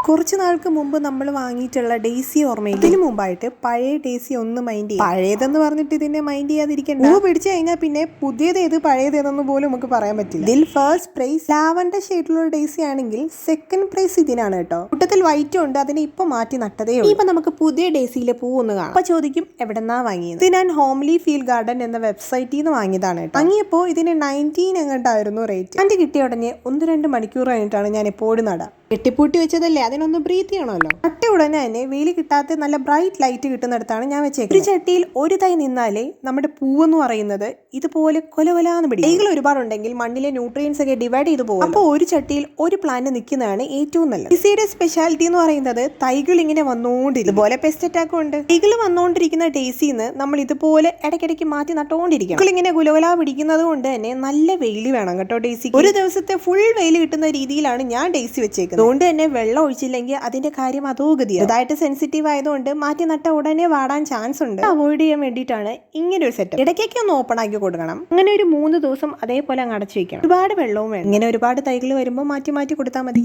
കുറച്ച് നാൾക്ക് മുമ്പ് നമ്മൾ വാങ്ങിയിട്ടുള്ള ഡേസി ഓർമ്മയില്ല. ഇതിന് മുമ്പായിട്ട് പഴയ ഡേസി ഒന്ന് മൈൻഡ് ചെയ്യും. പഴയതെന്ന് പറഞ്ഞിട്ട് ഇതിനെ മൈൻഡ് ചെയ്യാതിരിക്കണ്ട. പൂ പിടിച്ചു കഴിഞ്ഞാൽ പിന്നെ പുതിയതേത് പഴയതേതെന്ന് പോലും നമുക്ക് പറയാൻ പറ്റില്ല. ഇതിൽ ഫസ്റ്റ് പ്രൈസ് ലാവൻഡർ ഷെയ്ഡിലുള്ള ഡേസി ആണെങ്കിൽ സെക്കൻഡ് പ്രൈസ് ഇതിനാണ് കേട്ടോ. കൂട്ടത്തിൽ വൈറ്റും ഉണ്ട്, അതിനെ ഇപ്പൊ മാറ്റി നട്ടതേ ഉള്ളൂ. ഇപ്പൊ നമുക്ക് പുതിയ ഡേസിയിലെ പൂ ഒന്ന് കാണാം. അപ്പൊ ചോദിക്കും എവിടെന്നാ വാങ്ങിയത്? ഇത് ഞാൻ ഹോംലി ഫീൽ ഗാർഡൻ എന്ന വെബ്സൈറ്റിൽ നിന്ന് വാങ്ങിയതാണ് കേട്ടോ. വാങ്ങിയപ്പോ ഇതിന് 19 എങ്ങോട്ടായിരുന്നു റേറ്റ്. എന്റെ കിട്ടിയ ഉടനെ 1-2 മണിക്കൂർ കഴിഞ്ഞിട്ടാണ് ഞാൻ എപ്പോഴും നടാം. കെട്ടിപ്പൂട്ടി വെച്ചതല്ലേ, അതിനൊന്ന് ബ്രീത്ത് ചെയ്യണമല്ലോ. നട്ട ഉടനെ തന്നെ വെയിൽ കിട്ടാത്ത നല്ല ബ്രൈറ്റ് ലൈറ്റ് കിട്ടുന്നിടത്താണ് ഞാൻ വെച്ചേക്കുന്നത്. ഒരു ചട്ടിയിൽ ഒരു തൈ നിന്നാലേ നമ്മുടെ പൂവെന്ന് പറയുന്നത് ഇതുപോലെ കൊലകൊലാന്ന് പിടിക്കും. തൈകൾ ഒരുപാടുണ്ടെങ്കിൽ മണ്ണിലെ ന്യൂട്രിയൻസ് ഒക്കെ ഡിവൈഡ് ചെയ്ത് പോകും. അപ്പോൾ ഒരു ചട്ടിയിൽ ഒരു പ്ലാന്റ് നിൽക്കുന്നതാണ് ഏറ്റവും നല്ലത്. ഡേസിയുടെ സ്പെഷ്യാലിറ്റി എന്ന് പറയുന്നത് തൈകൾ ഇങ്ങനെ വന്നുകൊണ്ടിരിക്കും. ഇതുപോലെ പെസ്റ്റ് അറ്റാക്കും ഉണ്ട്. തൈകൾ വന്നുകൊണ്ടിരിക്കുന്ന ഡേസിന്ന് നമ്മൾ ഇതുപോലെ ഇടയ്ക്കിടയ്ക്ക് മാറ്റി നട്ടുകൊണ്ടിരിക്കണം. തൈകൾ ഇങ്ങനെ കുലകൊല പിടിക്കുന്നത് കൊണ്ട് തന്നെ നല്ല വെയിൽ വേണം കേട്ടോ ഡേസി. ഒരു ദിവസത്തെ ഫുൾ വെയിൽ കിട്ടുന്ന രീതിയിലാണ് ഞാൻ ഡേസി വെച്ചേക്കുന്നത്. അതുകൊണ്ട് തന്നെ വെള്ളം ഒഴിച്ചില്ലെങ്കിൽ അതിന്റെ കാര്യം അധോഗതിയാണ്. അതായിട്ട് സെൻസിറ്റീവ് ആയതുകൊണ്ട് മാറ്റി നട്ട ഉടനെ വാടാൻ ചാൻസ് ഉണ്ട്. അവോയ്ഡ് ചെയ്യാൻ വേണ്ടിയിട്ടാണ് ഇങ്ങനെ ഒരു സെറ്റപ്പ്. ഇടയ്ക്കൊക്കെ ഒന്ന് ഓപ്പൺ ആക്കി കൊടുക്കണം. അങ്ങനെ ഒരു 3 ദിവസം അതേപോലെ അങ്ങ് അടച്ചു വെക്കണം. ഒരുപാട് വെള്ളവും വേണം. ഇങ്ങനെ ഒരുപാട് തൈകൾ വരുമ്പോൾ മാറ്റി മാറ്റി കൊടുത്താൽ മതി.